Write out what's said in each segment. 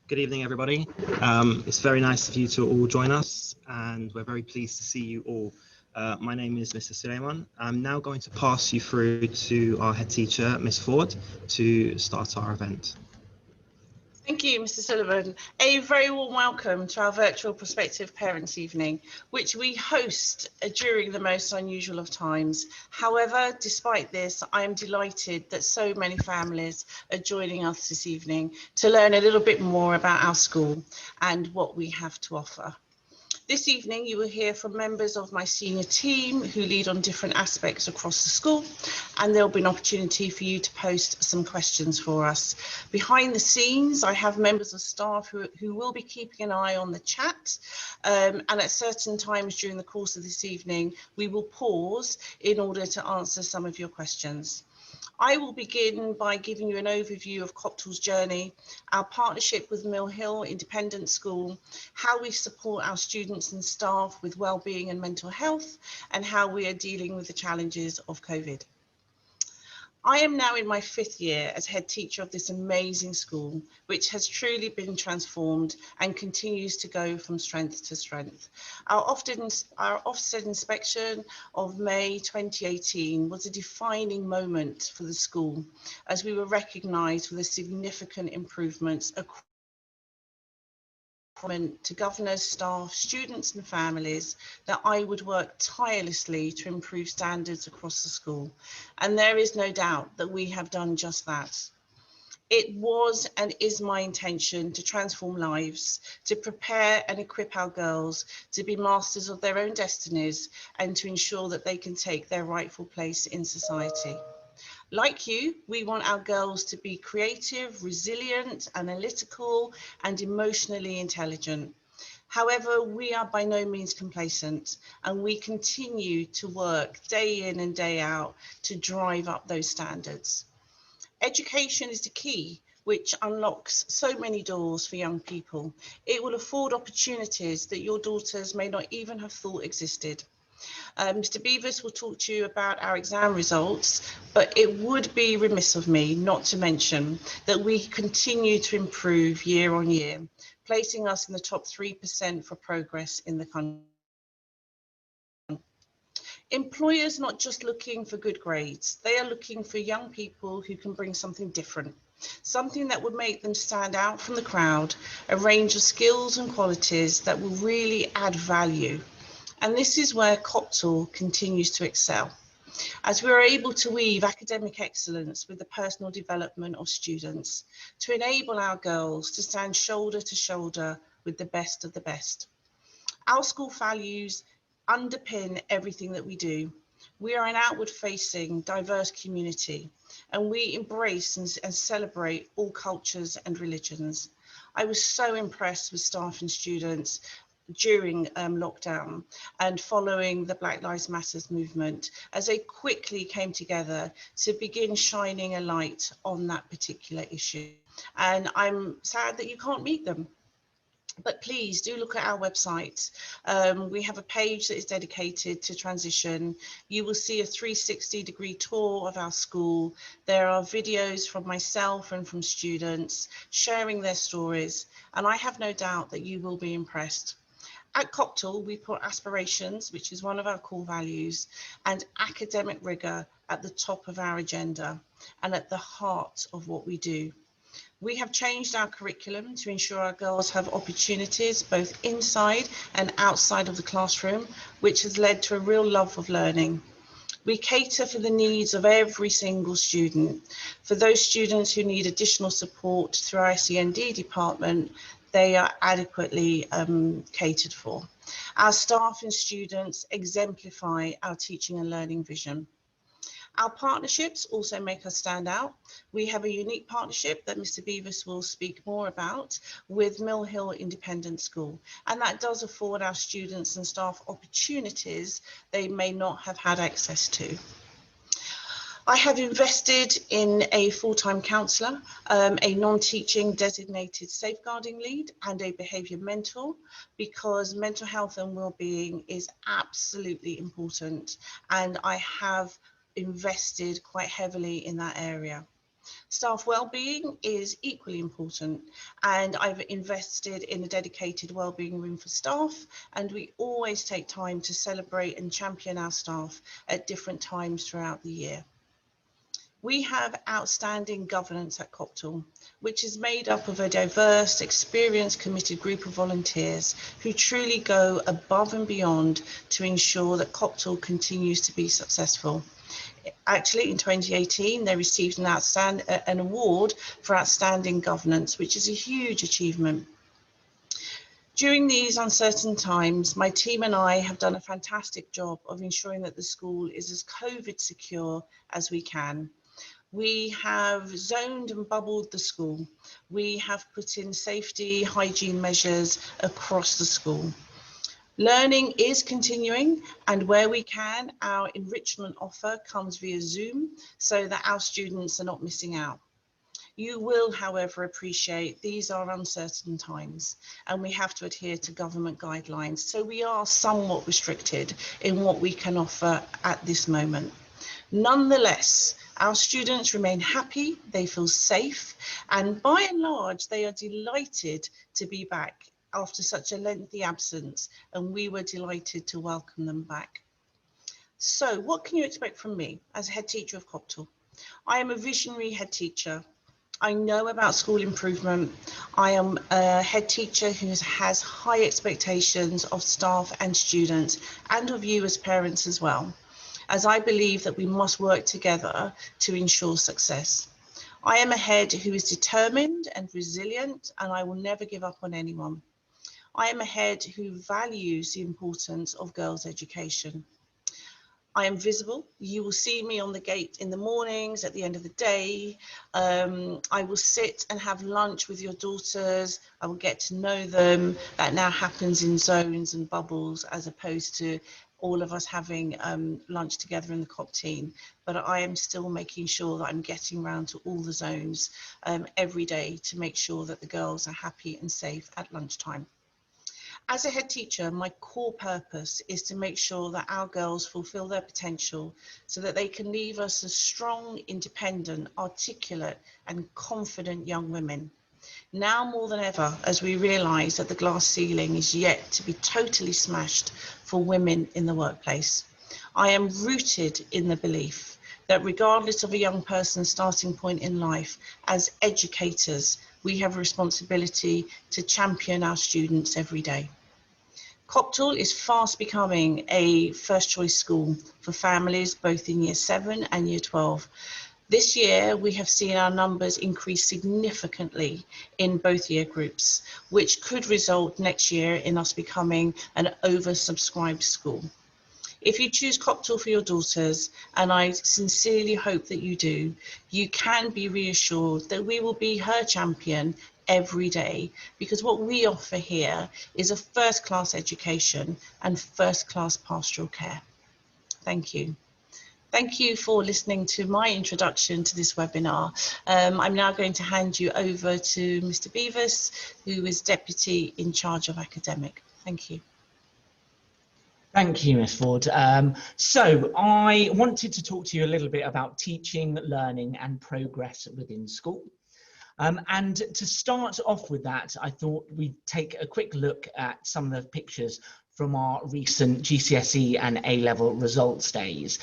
Good evening, everybody. It's very nice of you to all join us, and we're very pleased to see you all. My name is Mr. Suleiman. I'm now going to pass you through to our head teacher, Miss Ford, to start our event. Thank you, Mr. Sullivan. A very warm welcome to our virtual prospective parents' evening, which we host during the most unusual of times. However, despite this, I am delighted that so many families are joining us this evening to learn a little bit more about our school and what we have to offer. This evening, you will hear from members of my senior team who lead on different aspects across the school, and there'll be an opportunity for you to post some questions for us. Behind the scenes, I have members of staff who will be keeping an eye on the chat, and at certain times during the course of this evening, we will pause in order to answer some of your questions. I will begin by giving you an overview of Copthall's journey, our partnership with Mill Hill Independent School, how we support our students and staff with wellbeing and mental health, and how we are dealing with the challenges of COVID. I am now in my 5th year as head teacher of this amazing school, which has truly been transformed and continues to go from strength to strength. Our Ofsted inspection of May 2018 was a defining moment for the school, as we were recognised for the significant improvements across to governors, staff, students and families that I would work tirelessly to improve standards across the school. And there is no doubt that we have done just that. It was and is my intention to transform lives, to prepare and equip our girls to be masters of their own destinies and to ensure that they can take their rightful place in society. Like you, we want our girls to be creative, resilient, analytical, and emotionally intelligent. However, we are by no means complacent, and we continue to work day in and day out to drive up those standards. Education is the key, which unlocks so many doors for young people. It will afford opportunities that your daughters may not even have thought existed. Mr. Beavis will talk to you about our exam results, but it would be remiss of me not to mention that we continue to improve year on year, placing us in the top 3% for progress in the country. Employers not just looking for good grades, they are looking for young people who can bring something different, something that would make them stand out from the crowd, a range of skills and qualities that will really add value. And this is where Copthall continues to excel, as we are able to weave academic excellence with the personal development of students to enable our girls to stand shoulder to shoulder with the best of the best. Our school values underpin everything that we do. We are an outward-facing, diverse community, and we embrace and celebrate all cultures and religions. I was so impressed with staff and students during lockdown and following the Black Lives Matter movement, as they quickly came together to begin shining a light on that particular issue. And I'm sad that you can't meet them, but please do look at our website. We have a page that is dedicated to transition. You will see a 360-degree tour of our school. There are videos from myself and from students sharing their stories, and I have no doubt that you will be impressed. At Copthall, we put aspirations, which is one of our core values, and academic rigour at the top of our agenda and at the heart of what we do. We have changed our curriculum to ensure our girls have opportunities both inside and outside of the classroom, which has led to a real love of learning. We cater for the needs of every single student. For those students who need additional support through our SEND department, they are adequately catered for. Our staff and students exemplify our teaching and learning vision. Our partnerships also make us stand out. We have a unique partnership that Mr. Beavis will speak more about with Mill Hill Independent School, and that does afford our students and staff opportunities they may not have had access to. I have invested in a full-time counsellor, a non-teaching designated safeguarding lead and a behaviour mentor, because mental health and well-being is absolutely important, and I have invested quite heavily in that area. Staff wellbeing is equally important, and I've invested in a dedicated wellbeing room for staff, and we always take time to celebrate and champion our staff at different times throughout the year. We have outstanding governance at Copthall, which is made up of a diverse, experienced, committed group of volunteers who truly go above and beyond to ensure that Copthall continues to be successful. Actually, in 2018, they received an award for outstanding governance, which is a huge achievement. During these uncertain times, my team and I have done a fantastic job of ensuring that the school is as COVID secure as we can. We have zoned and bubbled the school. We have put in safety, hygiene measures across the school. Learning is continuing, and where we can, our enrichment offer comes via Zoom so that our students are not missing out. You will, however, appreciate these are uncertain times and we have to adhere to government guidelines, so we are somewhat restricted in what we can offer at this moment. Nonetheless, our students remain happy, they feel safe, and by and large, they are delighted to be back after such a lengthy absence, and we were delighted to welcome them back. So what can you expect from me as head teacher of Copthall? I am a visionary head teacher. I know about school improvement. I am a head teacher who has high expectations of staff and students, and of you as parents as well, as I believe that we must work together to ensure success. I am a head who is determined and resilient, and I will never give up on anyone. I am a head who values the importance of girls' education. I am visible. You will see me on the gate in the mornings, at the end of the day. I will sit and have lunch with your daughters. I will get to know them. That now happens in zones and bubbles, as opposed to all of us having lunch together in the COP team. But I am still making sure that I'm getting around to all the zones every day to make sure that the girls are happy and safe at lunchtime. As a head teacher, my core purpose is to make sure that our girls fulfill their potential so that they can leave us as strong, independent, articulate, and confident young women. Now more than ever, as we realise that the glass ceiling is yet to be totally smashed for women in the workplace, I am rooted in the belief that regardless of a young person's starting point in life, as educators, we have a responsibility to champion our students every day. Copthall is fast becoming a first choice school for families both in Year 7 and Year 12. This year, we have seen our numbers increase significantly in both year groups, which could result next year in us becoming an oversubscribed school. If you choose Copthall for your daughters, and I sincerely hope that you do, you can be reassured that we will be her champion every day, because what we offer here is a first-class education and first-class pastoral care. Thank you. Thank you for listening to my introduction to this webinar. I'm now going to hand you over to Mr. Beavis, who is Deputy in charge of academic. Thank you. Thank you, Ms. Ford. So I wanted to talk to you a little bit about teaching, learning and progress within school. And to start off with that, I thought we'd take a quick look at some of the pictures from our recent GCSE and A-level results days.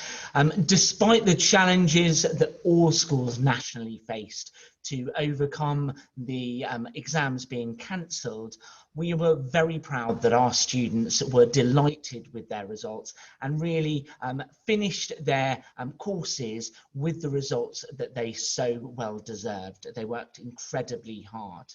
Despite the challenges that all schools nationally faced to overcome the exams being cancelled, we were very proud that our students were delighted with their results and really finished their courses with the results that they so well deserved. They worked incredibly hard.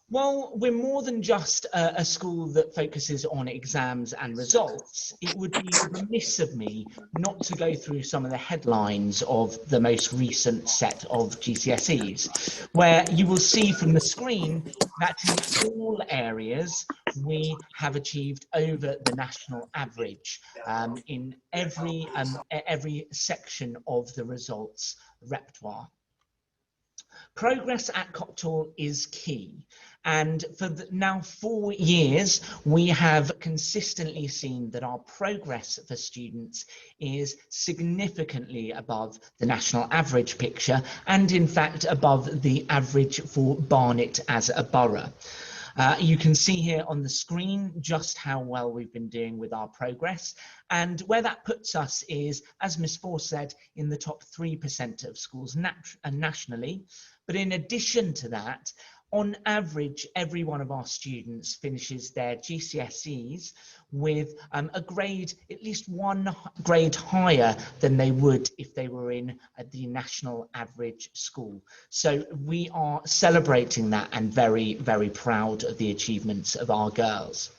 While we're more than just a school that focuses on exams and results, it would be remiss of me not to go through some of the headlines of the most recent set of GCSEs, where you will see from the screen that in all areas we have achieved over the national average in every section of the results repertoire. Progress at Copthall is key, and for now 4 years we have consistently seen that our progress for students is significantly above the national average picture, and in fact above the average for Barnet as a borough. You can see here on the screen just how well we've been doing with our progress, and where that puts us is, as Ms. Ford said, in the top 3% of schools nationally. But in addition to that, on average, every one of our students finishes their GCSEs with a grade, at least one grade higher than they would if they were in the national average school. So we are celebrating that and very, very proud of the achievements of our girls.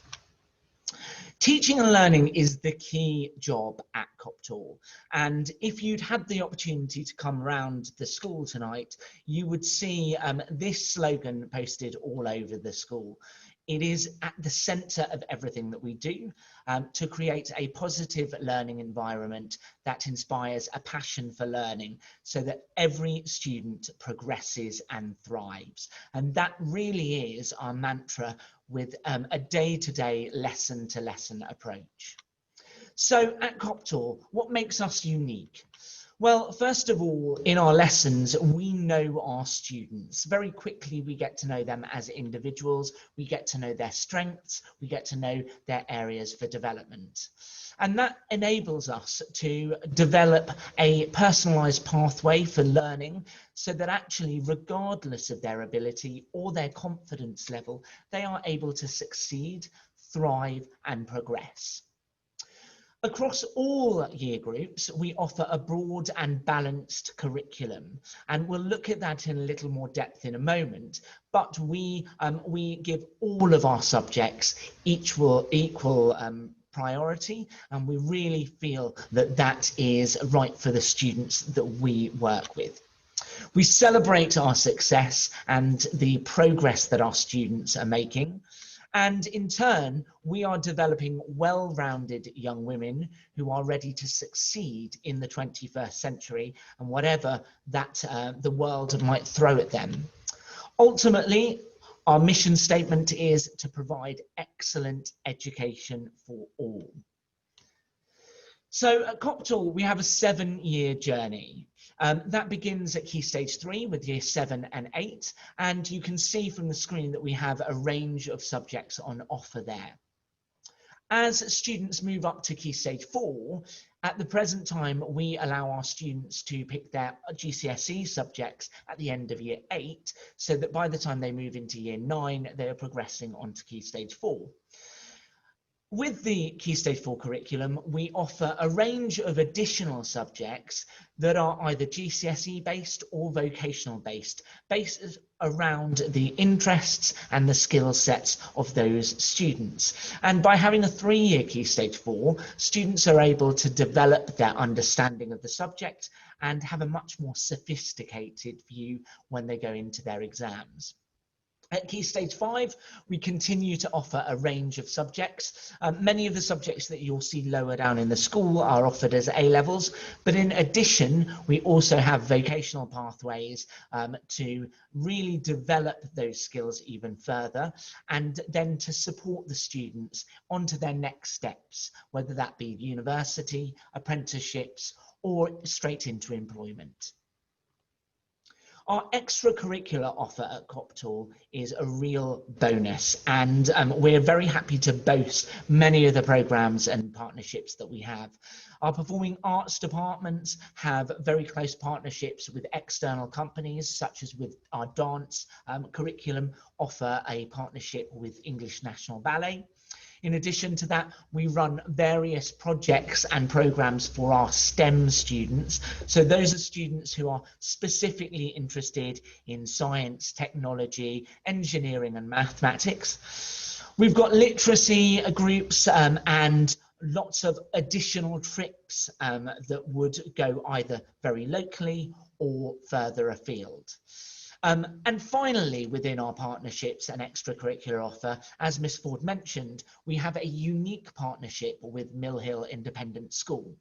Teaching and learning is the key job at Copthall, and if you'd had the opportunity to come around the school tonight, you would see this slogan posted all over the school. It is at the centre of everything that we do, to create a positive learning environment that inspires a passion for learning so that every student progresses and thrives. And that really is our mantra, with a day-to-day, lesson-to-lesson approach. So at Copthall, what makes us unique? Well, first of all, in our lessons, we know our students. Very quickly, we get to know them as individuals, we get to know their strengths, we get to know their areas for development. And that enables us to develop a personalised pathway for learning, so that actually, regardless of their ability or their confidence level, they are able to succeed, thrive and progress. Across all year groups, we offer a broad and balanced curriculum, and we'll look at that in a little more depth in a moment. But we give all of our subjects equal priority, and we really feel that that is right for the students that we work with. We celebrate our success and the progress that our students are making. And in turn, we are developing well-rounded young women who are ready to succeed in the 21st century and whatever that the world might throw at them. Ultimately, our mission statement is to provide excellent education for all. So at Copthall, we have a 7-year journey. That begins at Key Stage 3 with Year 7 and 8, and you can see from the screen that we have a range of subjects on offer there. As students move up to Key Stage 4, at the present time, we allow our students to pick their GCSE subjects at the end of Year 8, so that by the time they move into Year 9, they are progressing onto Key Stage 4. With the Key Stage 4 curriculum, we offer a range of additional subjects that are either GCSE based or vocational based around the interests and the skill sets of those students. And by having a 3-year Key Stage 4, students are able to develop their understanding of the subject and have a much more sophisticated view when they go into their exams. At Key Stage 5, we continue to offer a range of subjects. Many of the subjects that you'll see lower down in the school are offered as A-levels, but in addition, we also have vocational pathways to really develop those skills even further, and then to support the students onto their next steps, whether that be university, apprenticeships, or straight into employment. Our extracurricular offer at Copthall is a real bonus, and we're very happy to boast many of the programmes and partnerships that we have. Our performing arts departments have very close partnerships with external companies, such as with our dance curriculum, offer a partnership with English National Ballet. In addition to that, we run various projects and programs for our STEM students. So those are students who are specifically interested in science, technology, engineering and mathematics. We've got literacy groups and lots of additional trips that would go either very locally or further afield. And finally, within our partnerships and extracurricular offer, as Miss Ford mentioned, we have a unique partnership with Mill Hill Independent School.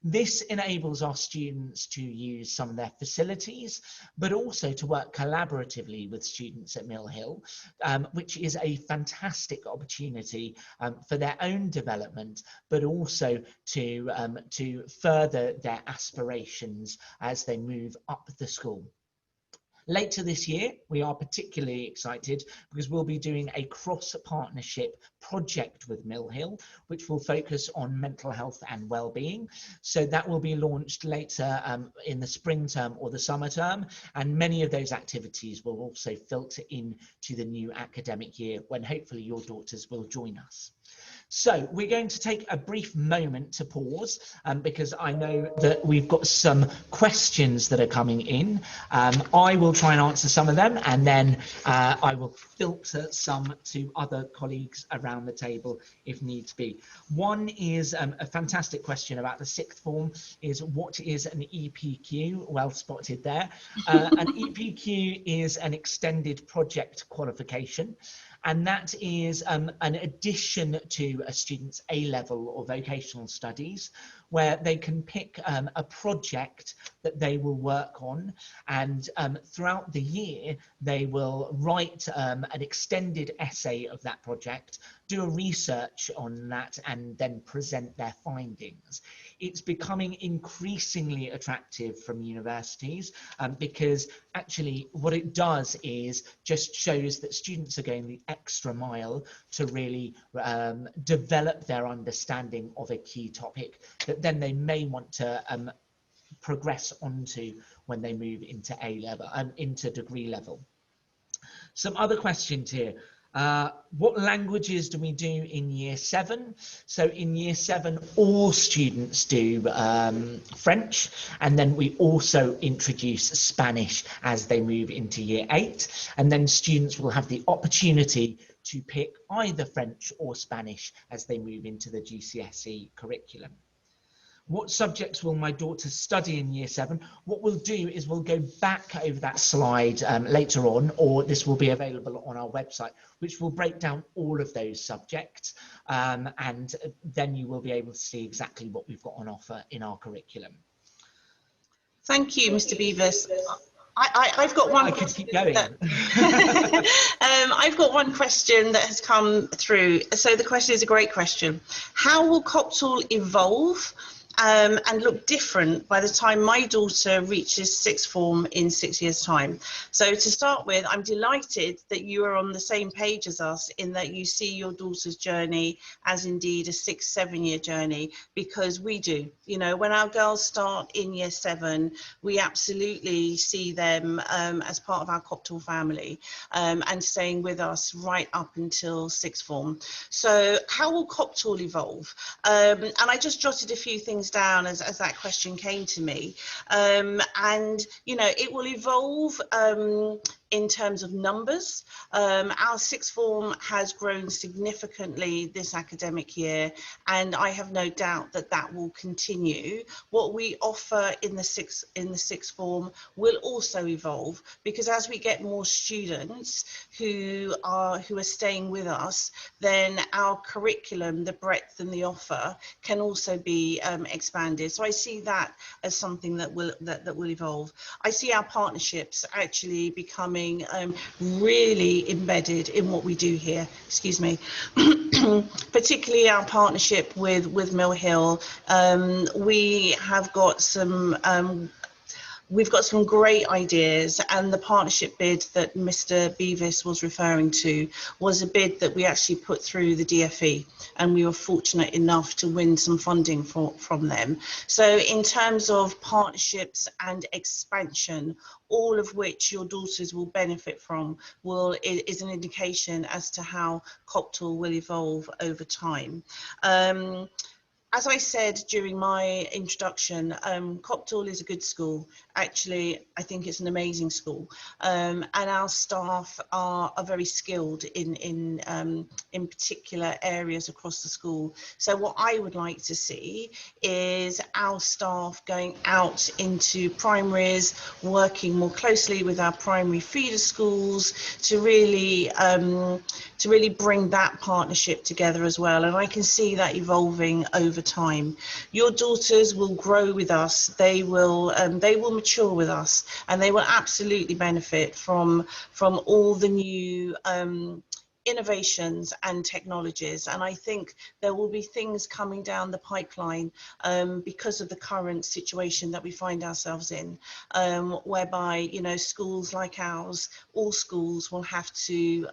This enables our students to use some of their facilities, but also to work collaboratively with students at Mill Hill, which is a fantastic opportunity for their own development, but also to further their aspirations as they move up the school. Later this year, we are particularly excited because we'll be doing a cross-partnership project with Mill Hill, which will focus on mental health and well-being. So that will be launched later in the spring term or the summer term, and many of those activities will also filter into the new academic year when hopefully your daughters will join us. So we're going to take a brief moment to pause because I know that we've got some questions that are coming in. I will try and answer some of them, and then I will filter some to other colleagues around the table if needs be. One is a fantastic question about the sixth form, is what is an EPQ? Well spotted there. An EPQ is an extended project qualification. And that is an addition to a student's A-level or vocational studies, where they can pick a project that they will work on, and throughout the year they will write an extended essay of that project, do a research on that, and then present their findings. It's becoming increasingly attractive from universities because actually what it does is just shows that students are going the extra mile to really develop their understanding of a key topic that then they may want to progress onto when they move into A-level and into degree level. Some other questions here. What languages do we do in year 7? So in year 7, all students do French, and then we also introduce Spanish as they move into year 8, and then students will have the opportunity to pick either French or Spanish as they move into the GCSE curriculum. What subjects will my daughter study in year 7? What we'll do is we'll go back over that slide later on, or this will be available on our website, which will break down all of those subjects. And then you will be able to see exactly what we've got on offer in our curriculum. Thank you, Mr. Beavis. I've got one. I could keep going. I've got one question that has come through. So the question is a great question. How will Copthall evolve and look different by the time my daughter reaches sixth form in 6 years' time? So to start with, I'm delighted that you are on the same page as us in that you see your daughter's journey as indeed a 6-7 year journey, because we do. You know, when our girls start in year 7, we absolutely see them as part of our Copthall family and staying with us right up until sixth form. So how will Copthall evolve? And I just jotted a few things down as that question came to me, and you know, it will evolve in terms of numbers. Our sixth form has grown significantly this academic year, and I have no doubt that that will continue. What we offer in the sixth form will also evolve, because as we get more students who are staying with us, then our curriculum, the breadth and the offer, can also be expanded. So I see that as something that will evolve. I see our partnerships actually becoming really embedded in what we do here. Excuse me. Particularly our partnership with Mill Hill. We've got some great ideas, and the partnership bid that Mr. Beavis was referring to was a bid that we actually put through the DFE, and we were fortunate enough to win some funding from them. So in terms of partnerships and expansion, all of which your daughters will benefit from, is an indication as to how Copthall will evolve over time. As I said during my introduction, Copthall is a good school. Actually, I think it's an amazing school, and our staff are very skilled in particular areas across the school. So what I would like to see is our staff going out into primaries, working more closely with our primary feeder schools to really bring that partnership together as well. And I can see that evolving over time. Your daughters will grow with us, they will mature with us, and they will absolutely benefit from all the new innovations and technologies. And I think there will be things coming down the pipeline because of the current situation that we find ourselves in, whereby, you know, schools like ours, all schools will have to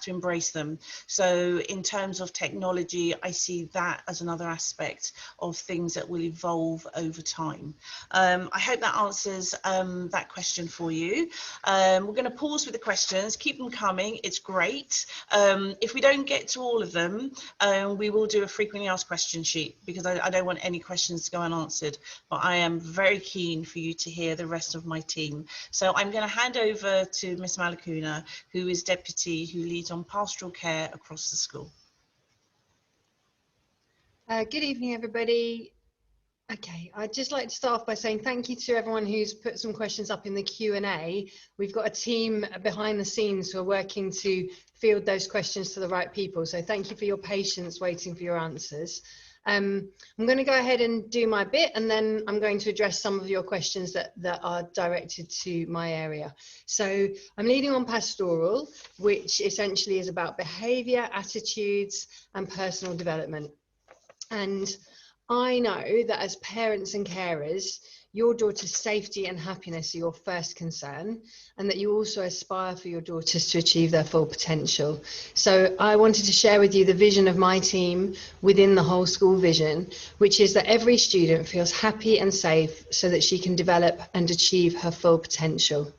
embrace them. So in terms of technology, I see that as another aspect of things that will evolve over time. I hope that answers that question for you. We're going to pause with the questions, keep them coming, it's great. If we don't get to all of them, we will do a frequently asked question sheet, because I don't want any questions to go unanswered, but I am very keen for you to hear the rest of my team. So I'm going to hand over to Miss Malakuna, who is Deputy, who leads on pastoral care across the school. Good evening, everybody. Okay, I'd just like to start off by saying thank you to everyone who's put some questions up in the Q&A. We've got a team behind the scenes who are working to field those questions to the right people. So thank you for your patience waiting for your answers. I'm going to go ahead and do my bit, and then I'm going to address some of your questions that are directed to my area. So I'm leading on pastoral, which essentially is about behaviour, attitudes and personal development. And I know that as parents and carers, your daughter's safety and happiness are your first concern, and that you also aspire for your daughters to achieve their full potential. So I wanted to share with you the vision of my team within the whole school vision, which is that every student feels happy and safe so that she can develop and achieve her full potential.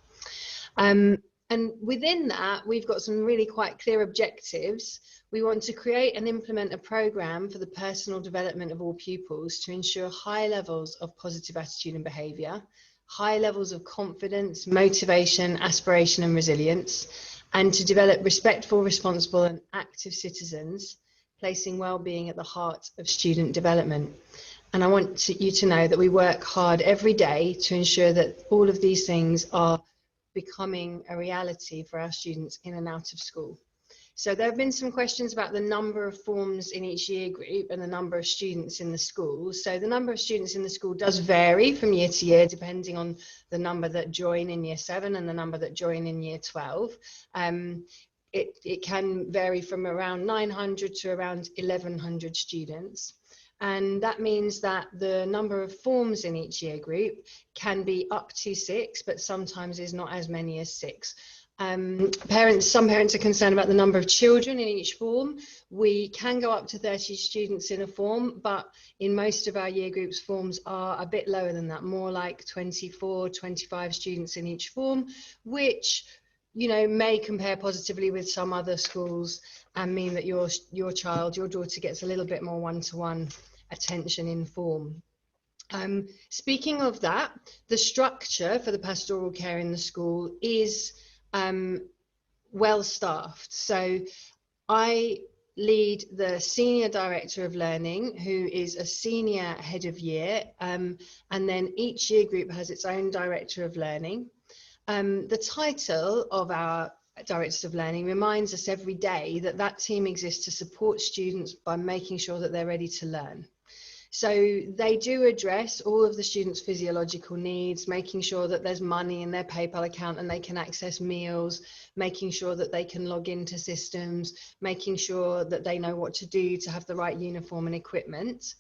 And within that, we've got some really quite clear objectives. We want to create and implement a programme for the personal development of all pupils to ensure high levels of positive attitude and behaviour, high levels of confidence, motivation, aspiration and resilience, and to develop respectful, responsible and active citizens, placing well-being at the heart of student development. And I want you to know that we work hard every day to ensure that all of these things are becoming a reality for our students in and out of school. So there have been some questions about the number of forms in each year group and the number of students in the school. So the number of students in the school does vary from year to year, depending on the number that join in year 7 and the number that join in year 12. It can vary from around 900 to around 1100 students. And that means that the number of forms in each year group can be up to 6, but sometimes is not as many as 6. Some parents are concerned about the number of children in each form. We can go up to 30 students in a form, but in most of our year groups, forms are a bit lower than that, more like 24, 25 students in each form, which, you know, may compare positively with some other schools and mean that your daughter gets a little bit more one-to-one attention in form. Speaking of that, the structure for the pastoral care in the school is well staffed. So I lead the Senior Director of Learning, who is a Senior Head of Year, and then each year group has its own Director of Learning. The title of our Directors of Learning reminds us every day that that team exists to support students by making sure that they're ready to learn. So they do address all of the students' physiological needs, making sure that there's money in their PayPal account and they can access meals, making sure that they can log into systems, making sure that they know what to do to have the right uniform and equipment.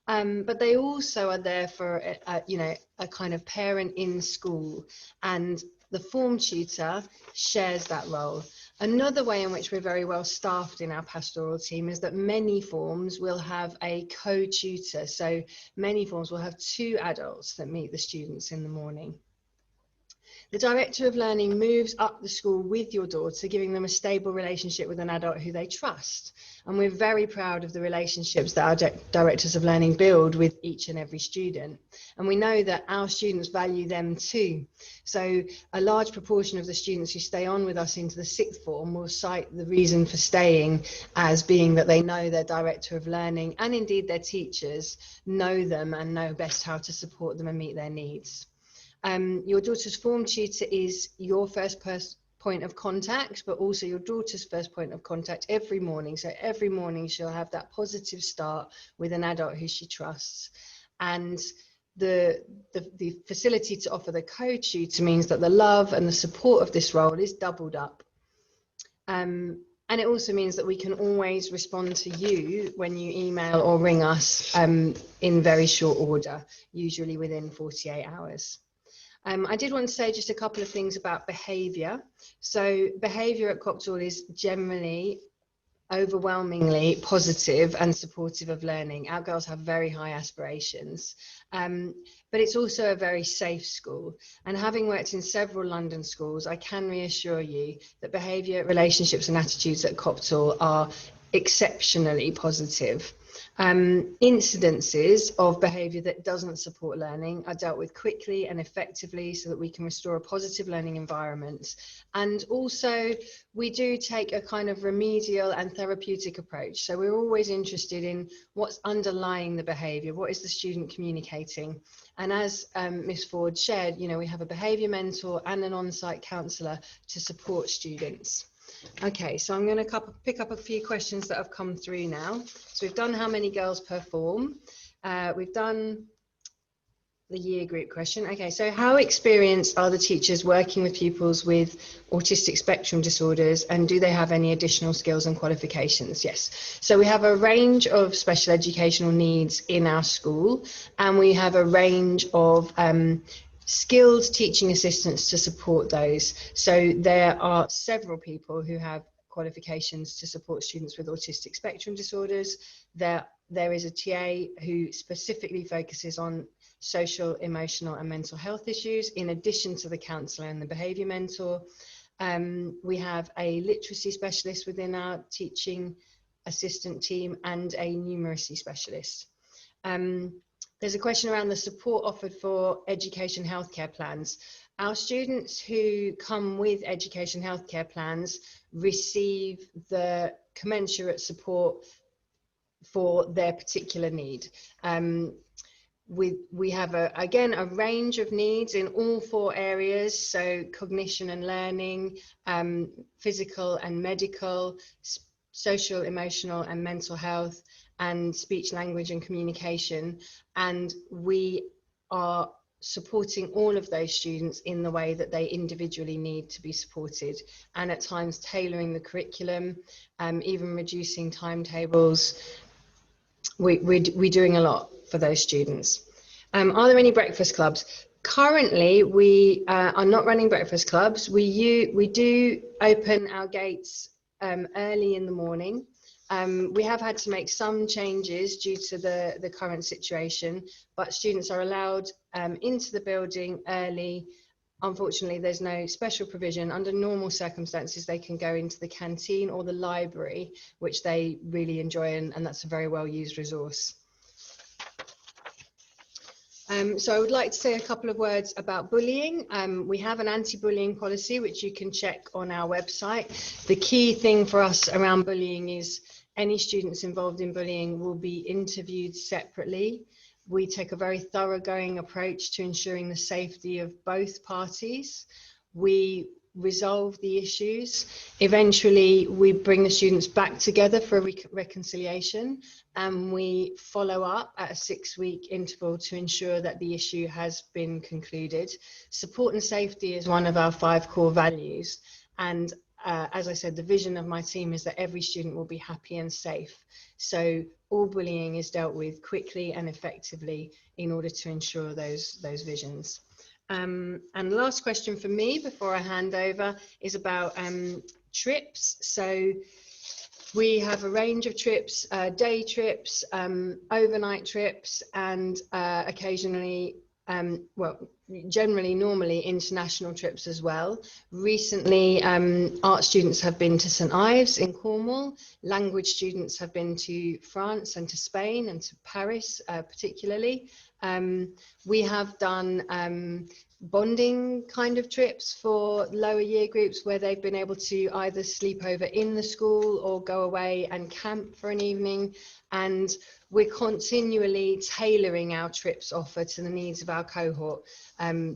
But they also are there for a kind of parent in school, and the form tutor shares that role. Another way in which we're very well staffed in our pastoral team is that many forms will have a co-tutor. So many forms will have 2 adults that meet the students in the morning. The Director of Learning moves up the school with your daughter, giving them a stable relationship with an adult who they trust. And we're very proud of the relationships that our Directors of Learning build with each and every student. And we know that our students value them too. So a large proportion of the students who stay on with us into the 6th form will cite the reason for staying as being that they know their Director of Learning, and indeed their teachers, know them and know best how to support them and meet their needs. Your daughter's form tutor is your first point of contact, but also your daughter's first point of contact every morning. So every morning she'll have that positive start with an adult who she trusts. And the facility to offer the co-tutor means that the love and the support of this role is doubled up. And it also means that we can always respond to you when you email or ring us in very short order, usually within 48 hours. I did want to say just a couple of things about behaviour. So behaviour at Copthall is generally overwhelmingly positive and supportive of learning. Our girls have very high aspirations, but it's also a very safe school. And having worked in several London schools, I can reassure you that behaviour, relationships and attitudes at Copthall are exceptionally positive. Incidences of behaviour that doesn't support learning are dealt with quickly and effectively so that we can restore a positive learning environment. And also we do take a kind of remedial and therapeutic approach. So we're always interested in what's underlying the behaviour, what is the student communicating. And as Miss Ford shared, you know, we have a behaviour mentor and an on-site counsellor to support students. Okay, so I'm going to pick up a few questions that have come through now. So we've done how many girls per form. We've done the year group question. Okay, so how experienced are the teachers working with pupils with autistic spectrum disorders, and do they have any additional skills and qualifications? Yes, so we have a range of special educational needs in our school, and we have a range of skilled teaching assistants to support those. So there are several people who have qualifications to support students with autistic spectrum disorders. There is a TA who specifically focuses on social, emotional and mental health issues, in addition to the counsellor and the behaviour mentor. We have a literacy specialist within our teaching assistant team and a numeracy specialist. There's a question around the support offered for education healthcare plans. Our students who come with education healthcare plans receive the commensurate support for their particular need. We have, again, a range of needs in all 4 areas, so cognition and learning, physical and medical, social, emotional and mental health, and speech, language and communication. And we are supporting all of those students in the way that they individually need to be supported, and at times tailoring the curriculum, even reducing timetables. We're doing a lot for those students. Are there any breakfast clubs? Currently, we are not running breakfast clubs. We do open our gates early in the morning. We have had to make some changes due to the current situation, but students are allowed into the building early. Unfortunately, there's no special provision. Under normal circumstances, they can go into the canteen or the library, which they really enjoy, and that's a very well used resource. So I would like to say a couple of words about bullying. We have an anti-bullying policy, which you can check on our website. The key thing for us around bullying is any students involved in bullying will be interviewed separately. We take a very thoroughgoing approach to ensuring the safety of both parties. We resolve the issues. Eventually, we bring the students back together for a reconciliation, and we follow up at a 6-week interval to ensure that the issue has been concluded. Support and safety is one of our 5 core values, and as I said, the vision of my team is that every student will be happy and safe. So all bullying is dealt with quickly and effectively in order to ensure those visions. And the last question for me before I hand over is about trips. So we have a range of trips, day trips, overnight trips, and occasionally, normally international trips as well. Recently, art students have been to St Ives in Cornwall. Language students have been to France and to Spain and to Paris particularly. We have done bonding kind of trips for lower year groups where they've been able to either sleep over in the school or go away and camp for an evening. And we're continually tailoring our trips offer to the needs of our cohort.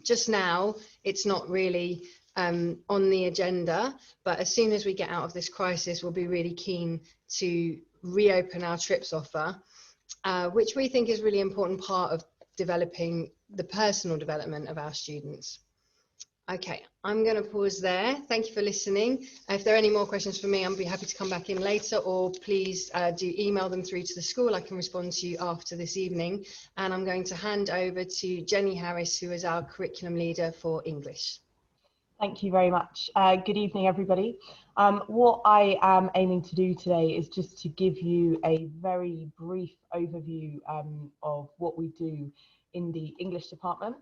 Just now, it's not really on the agenda, but as soon as we get out of this crisis, we'll be really keen to reopen our trips offer, which we think is a really important part of developing the personal development of our students. Okay, I'm going to pause there. Thank you for listening. If there are any more questions for me, I'll be happy to come back in later, or please do email them through to the school. I can respond to you after this evening. And I'm going to hand over to Jenny Harris, who is our curriculum leader for English. Thank you very much. Good evening, everybody. What I am aiming to do today is just to give you a very brief overview of what we do in the English department.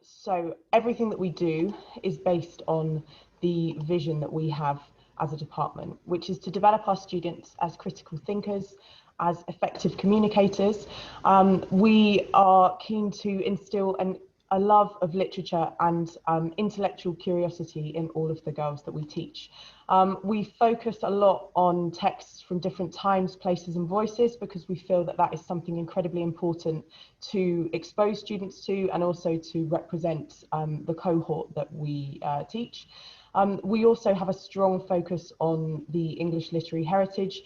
So everything that we do is based on the vision that we have as a department, which is to develop our students as critical thinkers, as effective communicators. We are keen to instill a love of literature and intellectual curiosity in all of the girls that we teach. We focus a lot on texts from different times, places and voices, because we feel that that is something incredibly important to expose students to, and also to represent the cohort that we teach. We also have a strong focus on the English literary heritage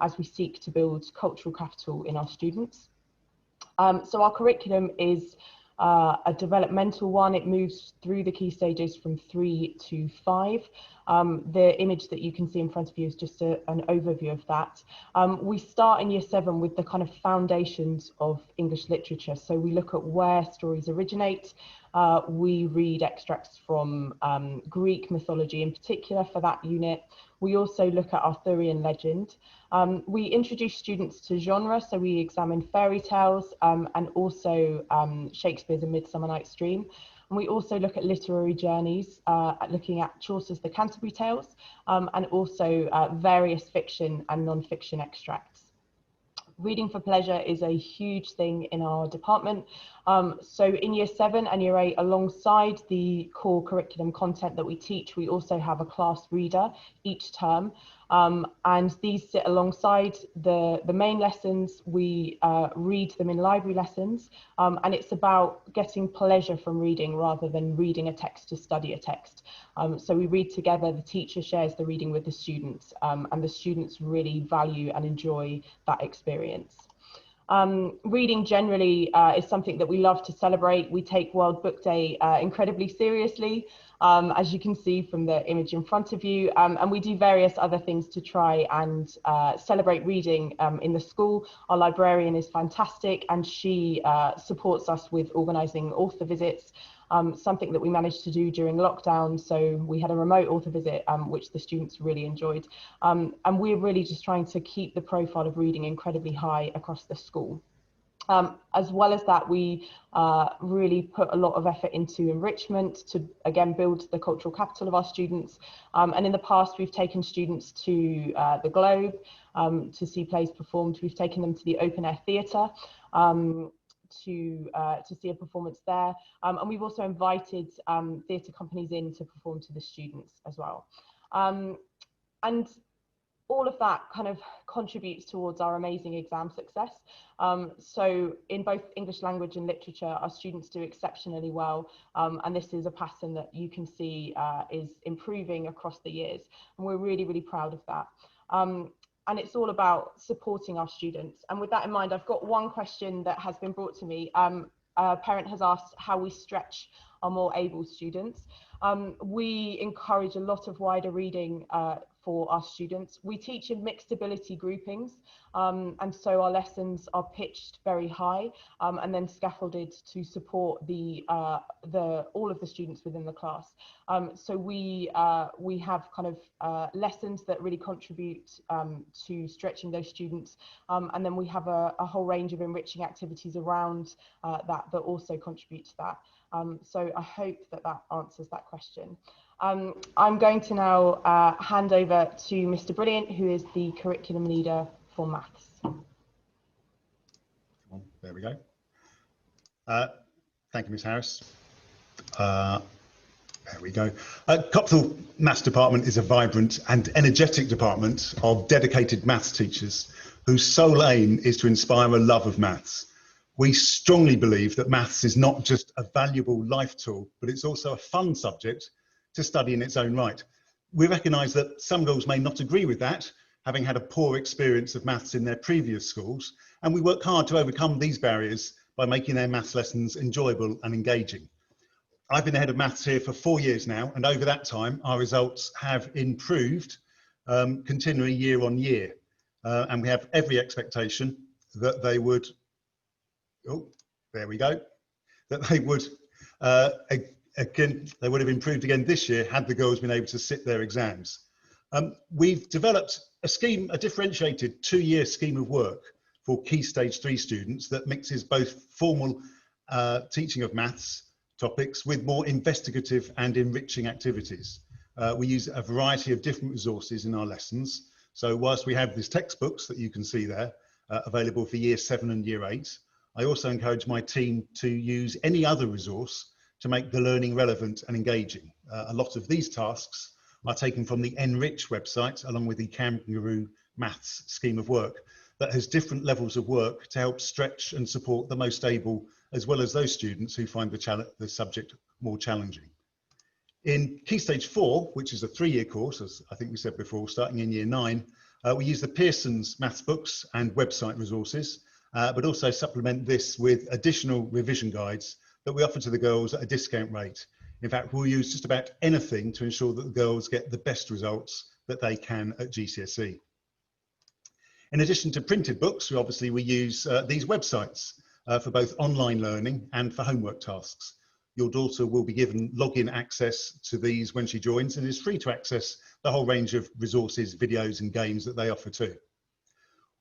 as we seek to build cultural capital in our students. So our curriculum is a developmental one. It moves through the key stages from 3 to 5. The image that you can see in front of you is just an overview of that. We start in year 7 with the kind of foundations of English literature. So we look at where stories originate. We read extracts from Greek mythology in particular for that unit. We also look at Arthurian legend. We introduce students to genre, so we examine fairy tales and also Shakespeare's A Midsummer Night's Dream. And we also look at literary journeys, looking at Chaucer's The Canterbury Tales, and also various fiction and non-fiction extracts. Reading for pleasure is a huge thing in our department. So in year 7 and year 8, alongside the core curriculum content that we teach, we also have a class reader each term. And these sit alongside the main lessons. We read them in library lessons, and it's about getting pleasure from reading rather than reading a text to study a text. So we read together, the teacher shares the reading with the students, and the students really value and enjoy that experience. Reading generally is something that we love to celebrate. We take World Book Day incredibly seriously, as you can see from the image in front of you, and we do various other things to try and celebrate reading in the school. Our librarian is fantastic, and she supports us with organising author visits, something that we managed to do during lockdown. So we had a remote author visit, which the students really enjoyed. And we're really just trying to keep the profile of reading incredibly high across the school. As well as that, we really put a lot of effort into enrichment to, again, build the cultural capital of our students. And in the past, we've taken students to the Globe to see plays performed. We've taken them to the open air theatre to see a performance there. And we've also invited theatre companies in to perform to the students as well. And all of that kind of contributes towards our amazing exam success. So in both English language and literature, our students do exceptionally well. And this is a pattern that you can see is improving across the years. And we're really, really proud of that. And it's all about supporting our students. And with that in mind, I've got one question that has been brought to me. A parent has asked how we stretch our more able students. We encourage a lot of wider reading for our students. We teach in mixed ability groupings, and so our lessons are pitched very high and then scaffolded to support all of the students within the class. So we have kind of lessons that really contribute to stretching those students, and then we have a whole range of enriching activities around that also contribute to that. So I hope that answers that question. I'm going to now hand over to Mr. Brilliant, who is the curriculum leader for maths. There we go. Thank you, Ms. Harris. There we go. Copthall Maths Department is a vibrant and energetic department of dedicated maths teachers whose sole aim is to inspire a love of maths. We strongly believe that maths is not just a valuable life tool, but it's also a fun subject to study in its own right. We recognise that some girls may not agree with that, having had a poor experience of maths in their previous schools, and we work hard to overcome these barriers by making their maths lessons enjoyable and engaging. I've been the head of maths here for 4 years now, and over that time our results have improved continually year on year, and we have every expectation that they would, that they would again, they would have improved again this year had the girls been able to sit their exams. We've developed a differentiated 2-year scheme of work for Key Stage 3 students that mixes both formal teaching of maths topics with more investigative and enriching activities. We use a variety of different resources in our lessons. So whilst we have these textbooks that you can see there available for Year 7 and Year 8, I also encourage my team to use any other resource to make the learning relevant and engaging. A lot of these tasks are taken from the Enrich website, along with the Kangaroo Maths scheme of work that has different levels of work to help stretch and support the most able, as well as those students who find the subject more challenging. In Key Stage 4, which is a 3-year course, as I think we said before, starting in Year 9, we use the Pearson's maths books and website resources, but also supplement this with additional revision guides that we offer to the girls at a discount rate. In fact, we'll use just about anything to ensure that the girls get the best results that they can at GCSE. In addition to printed books, we use these websites for both online learning and for homework tasks. Your daughter will be given login access to these when she joins and is free to access the whole range of resources, videos and games that they offer too.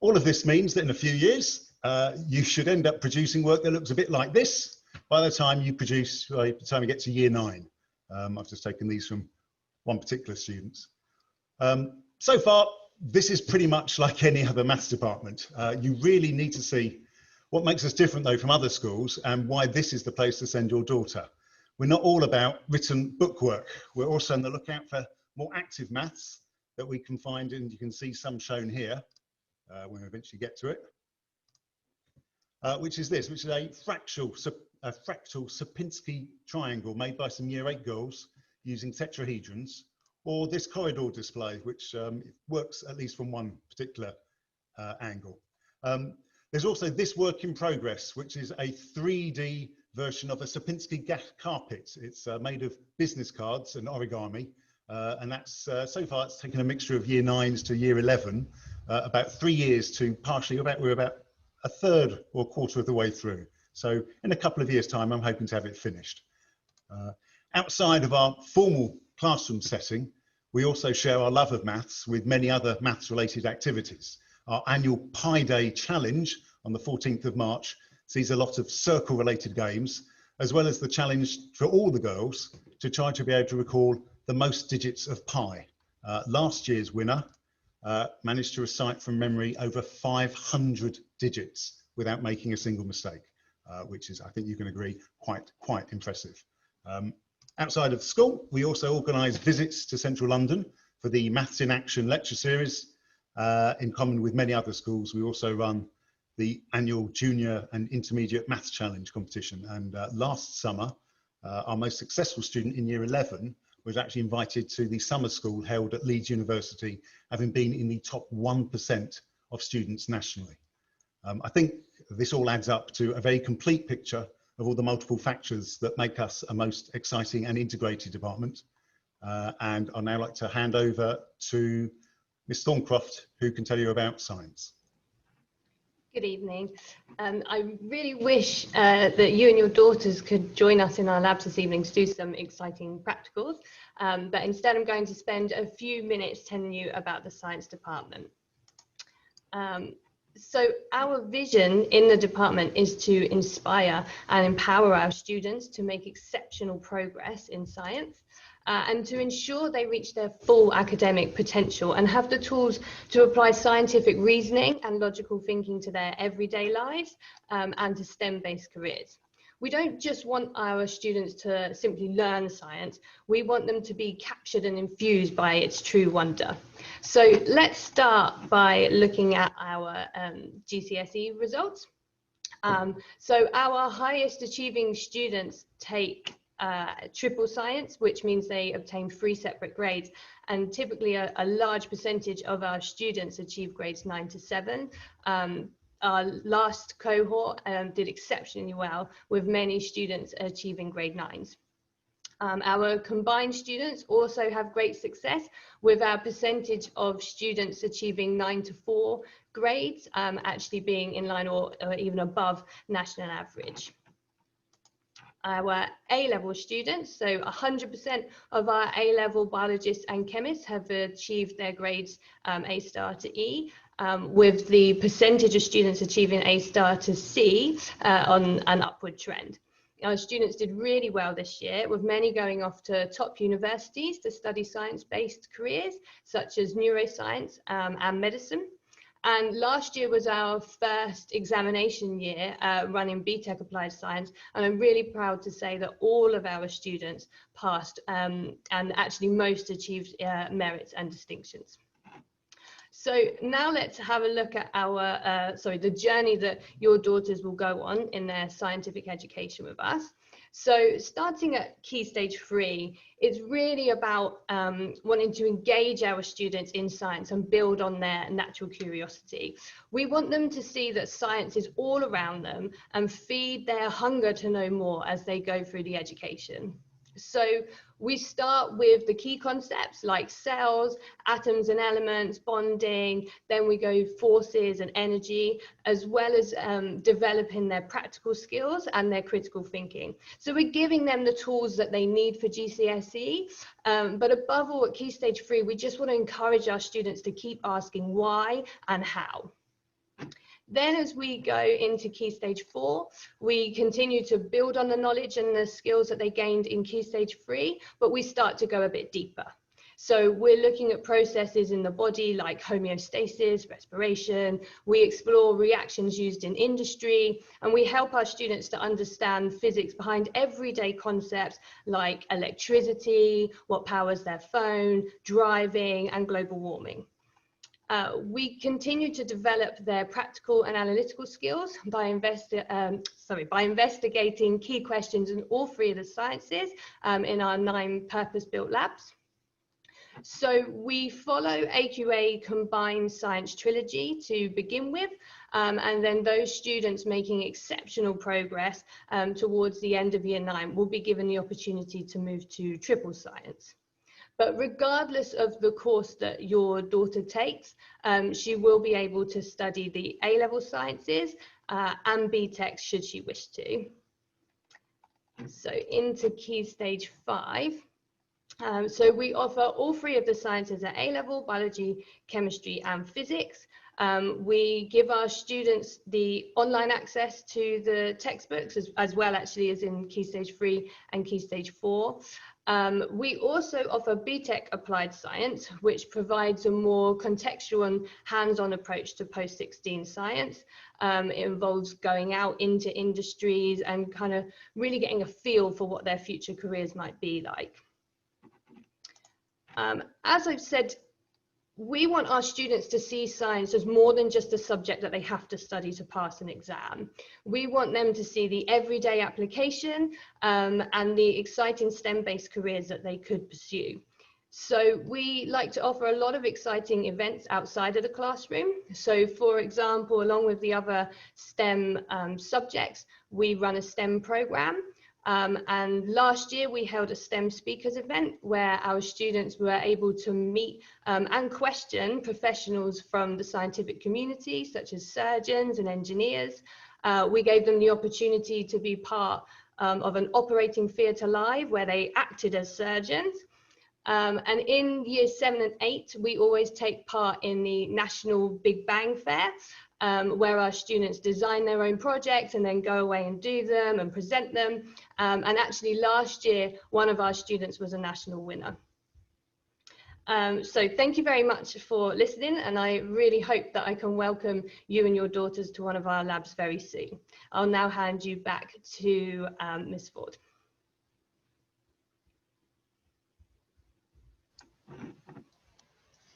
All of this means that in a few years, you should end up producing work that looks a bit like this by the time you get to Year 9. I've just taken these from one particular student. So far, this is pretty much like any other maths department. You really need to see what makes us different though from other schools and why this is the place to send your daughter. We're not all about written bookwork. We're also on the lookout for more active maths that we can find, and you can see some shown here when we eventually get to it, which is a fractal Sierpinski triangle made by some Year 8 girls using tetrahedrons, or this corridor display, which works at least from one particular angle. There's also this work in progress, which is a 3D version of a Sierpinski carpet. It's made of business cards and origami, and that's so far it's taken a mixture of Year 9s to Year 11, about 3 years to we're about a third or quarter of the way through. So in a couple of years' time, I'm hoping to have it finished. Outside of our formal classroom setting, we also share our love of maths with many other maths-related activities. Our annual Pi Day challenge on the 14th of March sees a lot of circle-related games, as well as the challenge for all the girls to try to be able to recall the most digits of pi. Last year's winner managed to recite from memory over 500 digits without making a single mistake, which is, I think you can agree, quite impressive. Outside of school, we also organise visits to central London for the Maths in Action lecture series. In common with many other schools, we also run the annual Junior and Intermediate Maths Challenge competition. And last summer, our most successful student in Year 11 was actually invited to the summer school held at Leeds University, having been in the top 1% of students nationally. I think this all adds up to a very complete picture of all the multiple factors that make us a most exciting and integrated department. And I'd now like to hand over to Ms. Thorncroft, who can tell you about science. Good evening. I really wish that you and your daughters could join us in our labs this evening to do some exciting practicals, but instead I'm going to spend a few minutes telling you about the science department. So our vision in the department is to inspire and empower our students to make exceptional progress in science and to ensure they reach their full academic potential and have the tools to apply scientific reasoning and logical thinking to their everyday lives and to STEM-based careers. We don't just want our students to simply learn science, we want them to be captured and infused by its true wonder. So let's start by looking at our GCSE results. So our highest achieving students take triple science, which means they obtain 3 separate grades. And typically a large percentage of our students achieve grades 9 to 7. Our last cohort did exceptionally well, with many students achieving grade 9s. Our combined students also have great success, with our percentage of students achieving 9 to 4 grades actually being in line or even above national average. Our A-level students, so 100% of our A-level biologists and chemists have achieved their grades A star to E, with the percentage of students achieving A star to C on an upward trend. Our students did really well this year, with many going off to top universities to study science-based careers such as neuroscience and medicine. And last year was our first examination year running BTEC Applied Science, and I'm really proud to say that all of our students passed and actually most achieved merits and distinctions. So now let's have a look at our, the journey that your daughters will go on in their scientific education with us. So starting at Key Stage 3, it's really about wanting to engage our students in science and build on their natural curiosity. We want them to see that science is all around them and feed their hunger to know more as they go through the education. So we start with the key concepts like cells, atoms and elements, bonding, then we go forces and energy, as well as developing their practical skills and their critical thinking. So we're giving them the tools that they need for GCSE, but above all at Key Stage 3, we just want to encourage our students to keep asking why and how. Then as we go into Key Stage 4, we continue to build on the knowledge and the skills that they gained in Key Stage 3, but we start to go a bit deeper. So we're looking at processes in the body like homeostasis, respiration. We explore reactions used in industry, and we help our students to understand physics behind everyday concepts like electricity, what powers their phone, driving, and global warming. We continue to develop their practical and analytical skills by investigating key questions in all 3 of the sciences in our 9 purpose-built labs. So we follow AQA Combined Science Trilogy to begin with, and then those students making exceptional progress towards the end of Year 9 will be given the opportunity to move to triple science. But regardless of the course that your daughter takes, she will be able to study the A-level sciences and BTEC should she wish to. So into Key Stage 5. So we offer all 3 of the sciences at A-level: biology, chemistry and physics. We give our students the online access to the textbooks as well actually as in Key Stage 3 and Key Stage 4. We also offer BTEC Applied Science, which provides a more contextual and hands-on approach to post-16 science. It involves going out into industries and kind of really getting a feel for what their future careers might be like. As I've said, we want our students to see science as more than just a subject that they have to study to pass an exam. We want them to see the everyday application and the exciting STEM-based careers that they could pursue. So we like to offer a lot of exciting events outside of the classroom. So for example, along with the other STEM subjects, we run a STEM program. And last year we held a STEM speakers event where our students were able to meet and question professionals from the scientific community, such as surgeons and engineers. We gave them the opportunity to be part of an operating theatre live where they acted as surgeons. And in years 7 and 8, we always take part in the National Big Bang Fair, where our students design their own projects and then go away and do them and present them. And actually last year, one of our students was a national winner. So thank you very much for listening, and I really hope that I can welcome you and your daughters to one of our labs very soon. I'll now hand you back to Ms. Ford.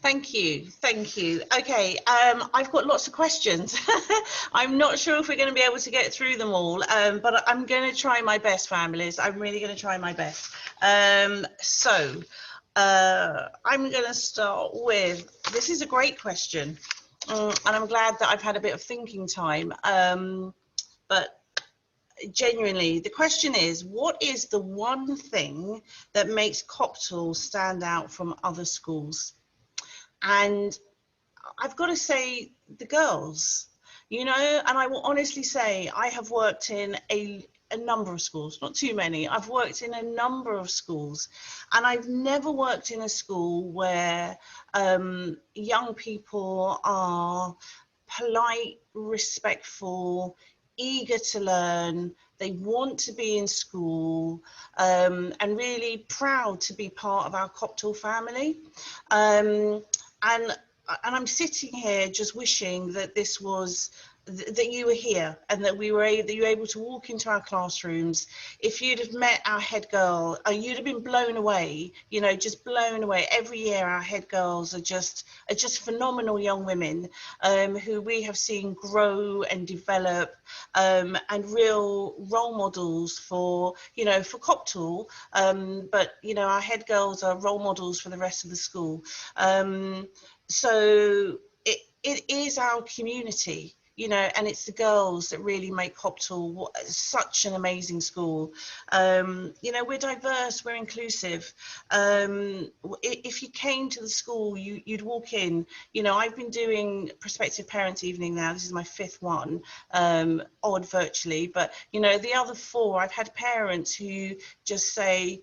Thank you. Thank you. Okay, I've got lots of questions. I'm not sure if we're going to be able to get through them all, but I'm going to try my best, families. I'm really going to try my best. I'm going to start with, this is a great question, and I'm glad that I've had a bit of thinking time. But genuinely, the question is, what is the one thing that makes Copthall stand out from other schools? And I've got to say, the girls, you know, and I will honestly say I have worked in a number of schools, not too many. I've worked in a number of schools, and I've never worked in a school where young people are polite, respectful, eager to learn. They want to be in school, and really proud to be part of our Copthall family. And I'm sitting here just wishing that this was, that you were here and that you were able to walk into our classrooms. If you'd have met our head girl, you'd have been blown away, you know, just blown away. Every year our head girls are just phenomenal young women who we have seen grow and develop, and real role models for, you know, for Copthall, but, you know, our head girls are role models for the rest of the school. So it is our community, you know, and it's the girls that really make Copthall such an amazing school. You know, we're diverse, we're inclusive. If you came to the school, you'd walk in. You know, I've been doing prospective parents evening now. This is my 5th one, odd virtually, but, you know, the other 4, I've had parents who just say,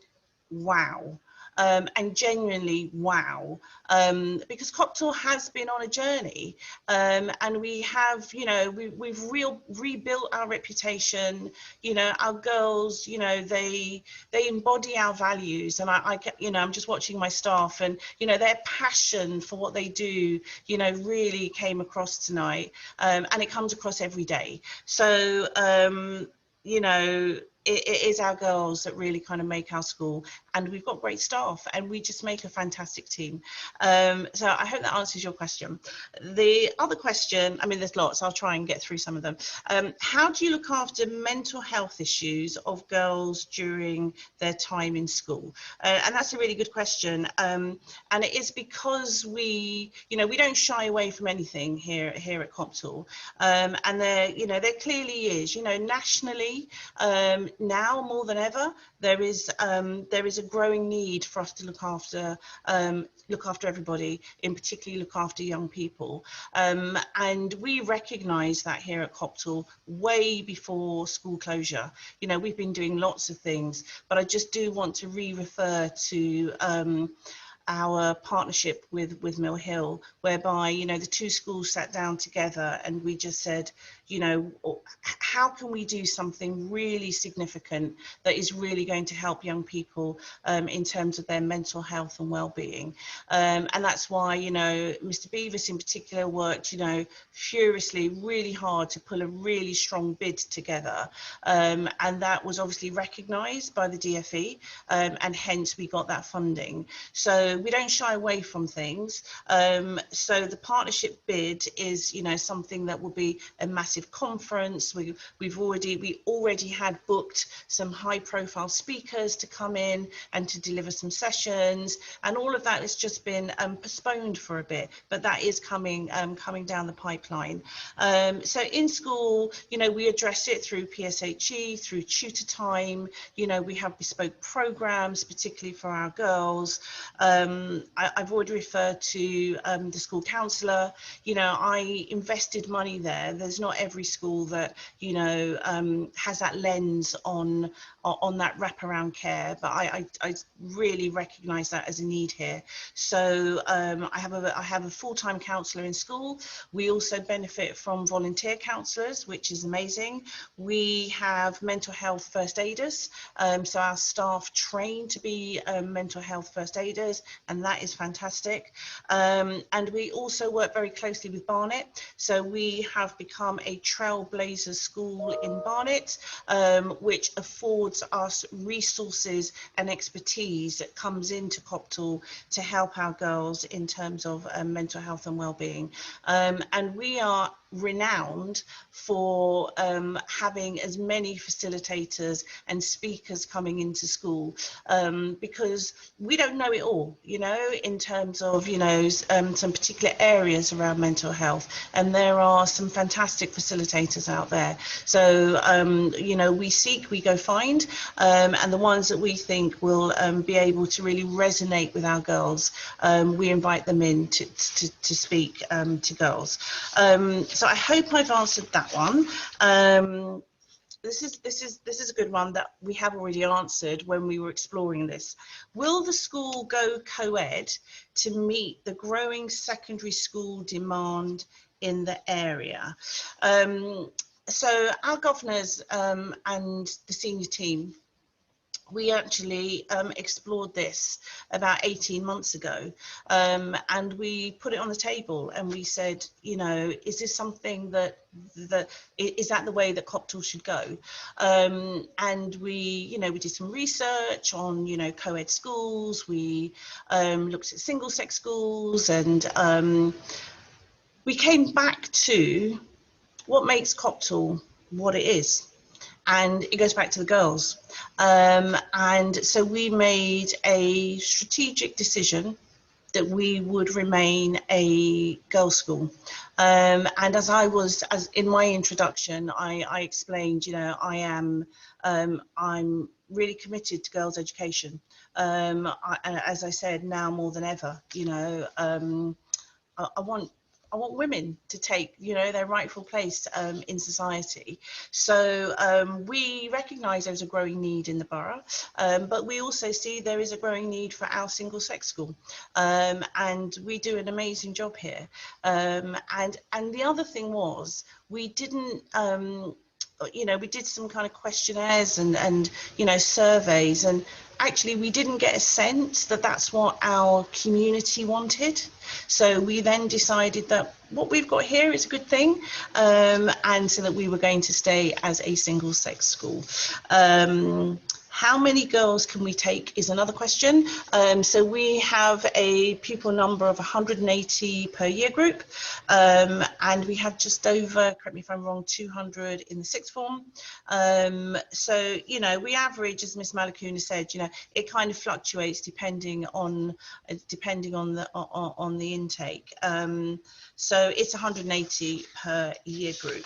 wow. And genuinely wow, because Copthall has been on a journey, and we have, you know, we've rebuilt our reputation. You know, our girls, you know, they embody our values, and I you know, I'm just watching my staff, and, you know, their passion for what they do, you know, really came across tonight, and it comes across every day. So you know, it is our girls that really kind of make our school, and we've got great staff, and we just make a fantastic team. So I hope that answers your question. The other question, I mean, there's lots, I'll try and get through some of them. How do you look after mental health issues of girls during their time in school? And that's a really good question. And it is because we, you know, we don't shy away from anything here at Copthall. And there, you know, there clearly is, you know, nationally, now more than ever, there is a growing need for us to look after everybody, in particularly look after young people, and we recognise that here at Copthall way before school closure. You know, we've been doing lots of things, but I just do want to refer to our partnership with Mill Hill, whereby, you know, the 2 schools sat down together and we just said, you know, how can we do something really significant that is really going to help young people in terms of their mental health and well-being? And that's why, you know, Mr. Beavis in particular worked, you know, furiously, really hard to pull a really strong bid together. And that was obviously recognised by the DFE, and hence we got that funding. So we don't shy away from things. So the partnership bid is, you know, something that will be a massive conference. We already had booked some high-profile speakers to come in and to deliver some sessions, and all of that has just been postponed for a bit, but that is coming down the pipeline. So in school, you know, we address it through PSHE, through tutor time. You know, we have bespoke programs, particularly for our girls. I've already referred to the school counsellor. You know, I invested money there. There's not every school that, you know, has that lens on that wraparound care, but I really recognise that as a need here. So I have a full-time counsellor in school. We also benefit from volunteer counsellors, which is amazing. We have mental health first aiders, so our staff train to be mental health first aiders, and that is fantastic. And we also work very closely with Barnet, so we have become a trailblazer school in Barnet, which affords us resources and expertise that comes into Copthall to help our girls in terms of mental health and well-being. And we are renowned for having as many facilitators and speakers coming into school, because we don't know it all, you know, in terms of, you know, some particular areas around mental health, and there are some fantastic facilitators out there. So you know, we seek, we go find, and the ones that we think will be able to really resonate with our girls, we invite them in to speak to girls. So I hope I've answered that one. This is a good one that we have already answered when we were exploring this. Will the school go co-ed to meet the growing secondary school demand in the area? So our governors and the senior team, we actually explored this about 18 months ago, and we put it on the table and we said, you know, is this something is that the way that Copthall should go? And we, you know, we did some research on, you know, co-ed schools. We looked at single-sex schools, and we came back to what makes Copthall what it is. And it goes back to the girls. And so we made a strategic decision that we would remain a girls' school. And as in my introduction, I explained, you know, I'm really committed to girls' education. As I said, now more than ever, you know, I want women to take, you know, their rightful place in society. So we recognise there's a growing need in the borough, but we also see there is a growing need for our single-sex school, and we do an amazing job here. And the other thing was, we didn't. You know, we did some kind of questionnaires and you know, surveys, and actually we didn't get a sense that that's what our community wanted. So we then decided that what we've got here is a good thing, and so that we were going to stay as a single-sex school. How many girls can we take is another question. So we have a pupil number of 180 per year group, and we have just over, correct me if I'm wrong, 200 in the sixth form. So, you know, we average, as Miss Malakuna said, you know, it kind of fluctuates depending on the intake. So it's 180 per year group.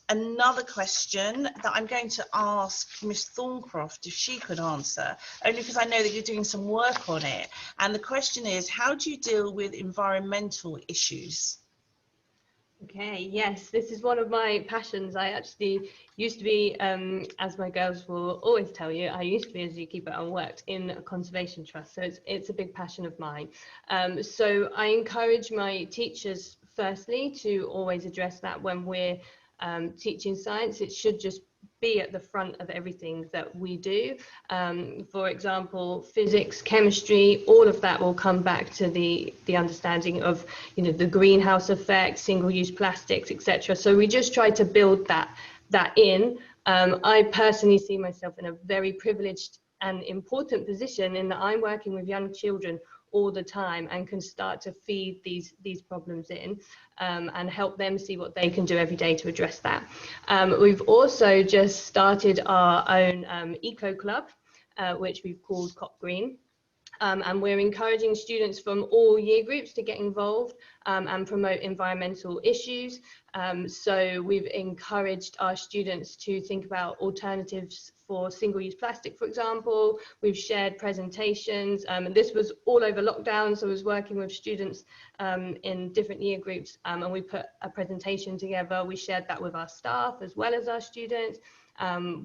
Another question that I'm going to ask Miss Thorncroft if she could answer, only because I know that you're doing some work on it. And the question is, how do you deal with environmental issues? Okay, yes, this is one of my passions. I actually used to be, as my girls will always tell you, I used to be a zookeeper and worked in a conservation trust. So it's a big passion of mine. So I encourage my teachers, firstly, to always address that when we're teaching science. It should just be at the front of everything that we do. For example, physics, chemistry, all of that will come back to the understanding of, you know, the greenhouse effect, single-use plastics, etc. So we just try to build that in. I personally see myself in a very privileged and important position in that I'm working with young children all the time and can start to feed these problems in, and help them see what they can do every day to address that. We've also just started our own eco club, which we've called Cop Green. And we're encouraging students from all year groups to get involved and promote environmental issues. So we've encouraged our students to think about alternatives for single-use plastic, for example. We've shared presentations, and this was all over lockdown, so I was working with students in different year groups, and we put a presentation together. We shared that with our staff as well as our students.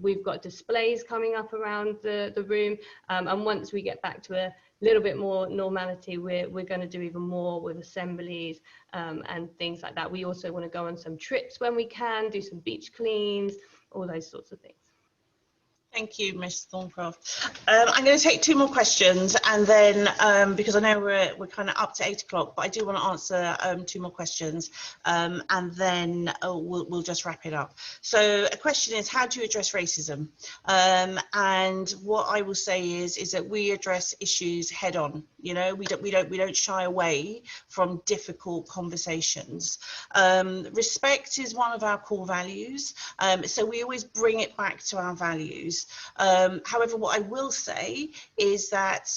We've got displays coming up around the room, and once we get back to a little bit more normality, we're going to do even more with assemblies and things like that. We also want to go on some trips when we can, do some beach cleans, all those sorts of things. Thank you, Ms. Thorncroft. I'm going to take 2 more questions, and then because I know we're kind of up to 8 o'clock, but I do want to answer 2 more questions, and then we'll just wrap it up. So a question is, how do you address racism? And what I will say is that we address issues head on. You know, we don't shy away from difficult conversations. Respect is one of our core values, so we always bring it back to our values. However, what I will say is that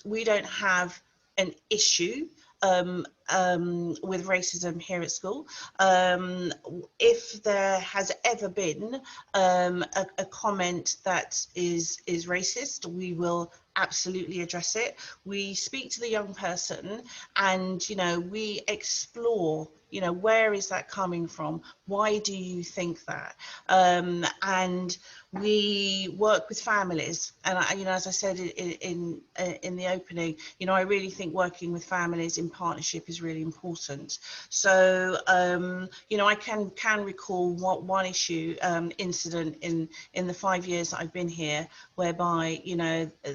we don't have an issue with racism here at school. If there has ever been a comment that is racist, we will absolutely address it. We speak to the young person, and we explore, where is that coming from? Why do you think that? And we work with families, and as I said in the opening, I really think working with families in partnership is really important. So I can recall one issue incident in the 5 years that I've been here, whereby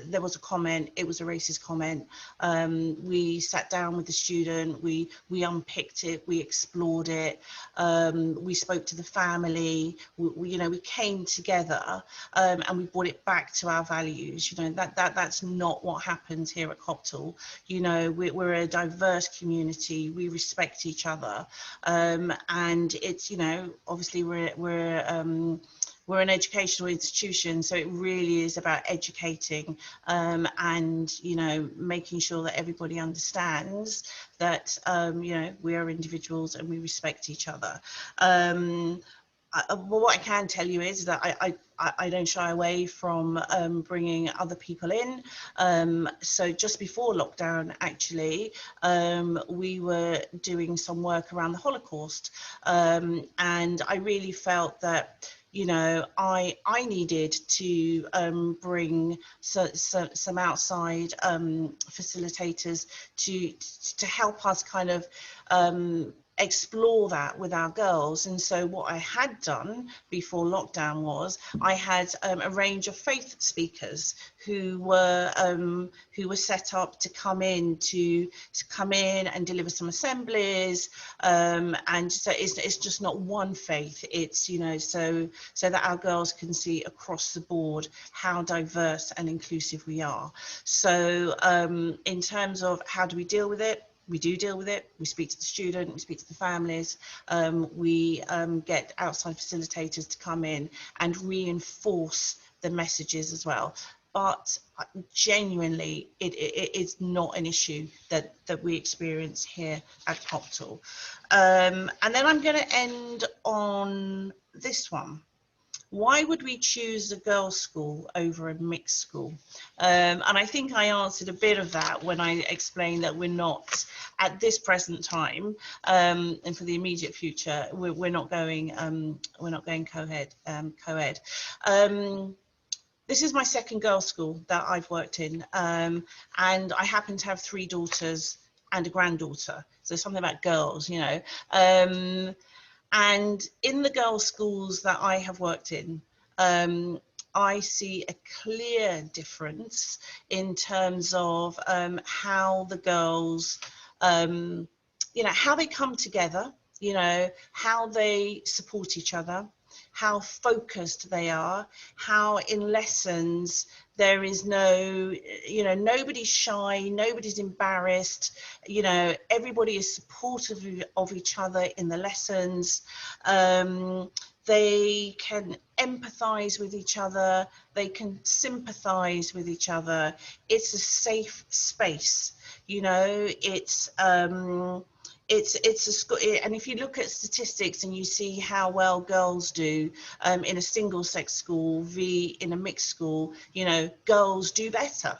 there was a comment, it was a racist comment. We sat down with the student, we unpicked it, we explored it, we spoke to the family, we came together, and we brought it back to our values. That's not what happens here at Copthall. We're a diverse community, we respect each other, and it's obviously we're an educational institution, so it really is about educating and making sure that everybody understands that we are individuals and we respect each other. What I can tell you is that I don't shy away from bringing other people in. So just before lockdown, actually, we were doing some work around the Holocaust, and I really felt that I needed to bring some outside facilitators to help us kind of explore that with our girls. And so what I had done before lockdown was I had a range of faith speakers who were set up to come in and deliver some assemblies, and so it's just not one faith, it's so that our girls can see across the board how diverse and inclusive we are. So in terms of how do we deal with it, we do deal with it. We speak to the student, we speak to the families, we get outside facilitators to come in and reinforce the messages as well. But genuinely, it's not an issue that we experience here at Copthall. And then I'm going to end on this one. Why would we choose a girls' school over a mixed school? And I think I answered a bit of that when I explained that we're not, at this present time, and for the immediate future, we're not going co-ed. This is my second girls' school that I've worked in, and I happen to have 3 daughters and a granddaughter. So something about girls, and in the girls' schools that I have worked in, I see a clear difference in terms of how the girls, how they come together, how they support each other, how focused they are, how in lessons there is no, nobody's shy, nobody's embarrassed, everybody is supportive of each other in the lessons. They can empathize with each other, they can sympathize with each other. It's a safe space, it's a school, and if you look at statistics and you see how well girls do in a single sex school in a mixed school, girls do better.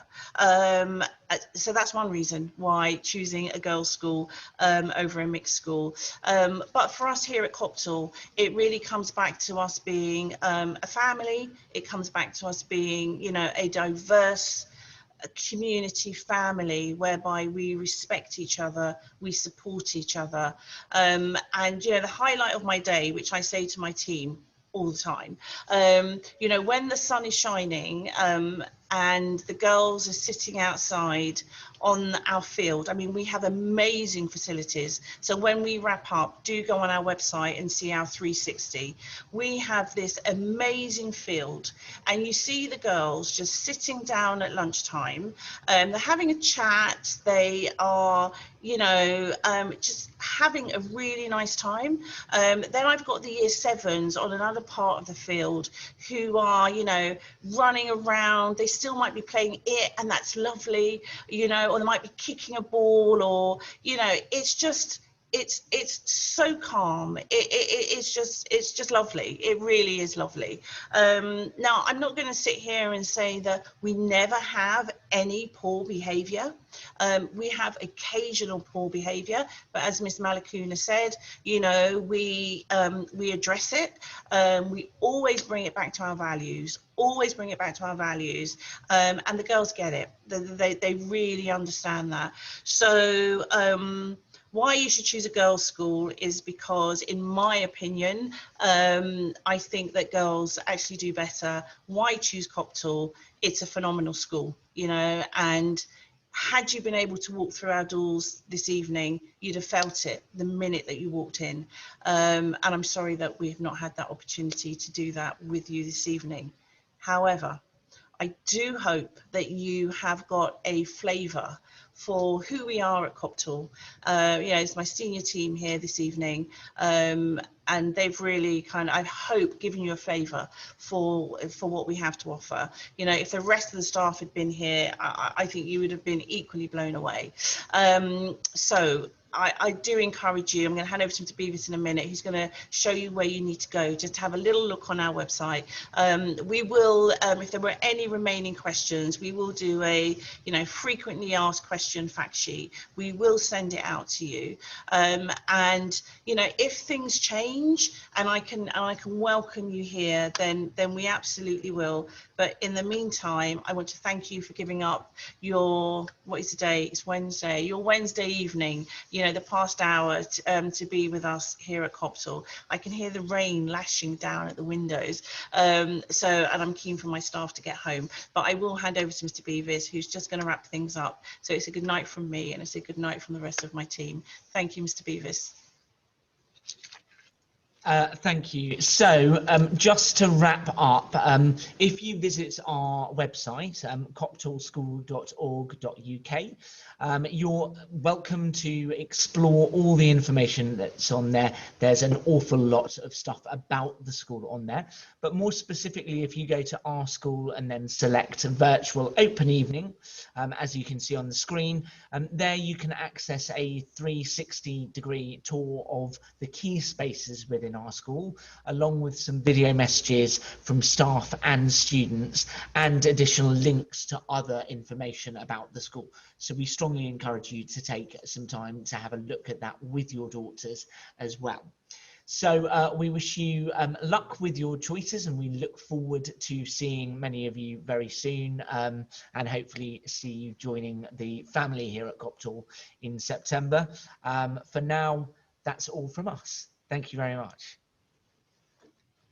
So that's one reason why choosing a girls' school over a mixed school. But for us here at Copthall, it really comes back to us being a family. It comes back to us being, a diverse community family whereby we respect each other, we support each other. And the highlight of my day, which I say to my team all the time. You know, when the sun is shining and the girls are sitting outside on our field, I mean, we have amazing facilities. So when we wrap up, do go on our website and see our 360. We have this amazing field, and you see the girls just sitting down at lunchtime. They're having a chat. They are, you know, just having a really nice time. Then I've got the year 7s on another part of the field who are, you know, running around. They still might be playing it, and that's lovely, you know, or they might be kicking a ball, or, you know, it's just, it's so calm. It's just lovely. It really is lovely. Now, I'm not going to sit here and say that we never have any poor behaviour. We have occasional poor behaviour, but as Miss Malakuna said, you know, we address it. We always bring it back to our values. Always bring it back to our values, and the girls get it. They really understand that. So why you should choose a girls' school is because, in my opinion, I think that girls actually do better. Why choose Copthall? It's a phenomenal school, you know, and had you been able to walk through our doors this evening, you'd have felt it the minute that you walked in. And I'm sorry that we've not had that opportunity to do that with you this evening. However, I do hope that you have got a flavour for who we are at Copthall. You know, it's my senior team here this evening, and they've really kind of, I hope, given you a flavour for what we have to offer. You know, if the rest of the staff had been here, I think you would have been equally blown away. So I do encourage you. I'm going to hand over to Mr. Beavis in a minute. He's going to show you where you need to go. Just have a little look on our website. We will, if there were any remaining questions, we will do a, you know, frequently asked question fact sheet. We will send it out to you. And you know, if things change and I can welcome you here, then we absolutely will. But in the meantime, I want to thank you for giving up your, what is today? It's Wednesday. Your Wednesday evening, you know, the past hour to be with us here at Copthall. I can hear the rain lashing down at the windows. And I'm keen for my staff to get home. But I will hand over to Mr. Beavis, who's just going to wrap things up. So it's a good night from me, and it's a good night from the rest of my team. Thank you, Mr. Beavis. Thank you. So just to wrap up, if you visit our website, copthallschool.org.uk, you're welcome to explore all the information that's on there. There's an awful lot of stuff about the school on there, but more specifically, if you go to our school and then select virtual open evening, as you can see on the screen, there you can access a 360-degree tour of the key spaces within our school, along with some video messages from staff and students and additional links to other information about the school. So we strongly encourage you to take some time to have a look at that with your daughters as well. So we wish you luck with your choices, and we look forward to seeing many of you very soon, and hopefully see you joining the family here at Copthall in September. For now, that's all from us. Thank you very much.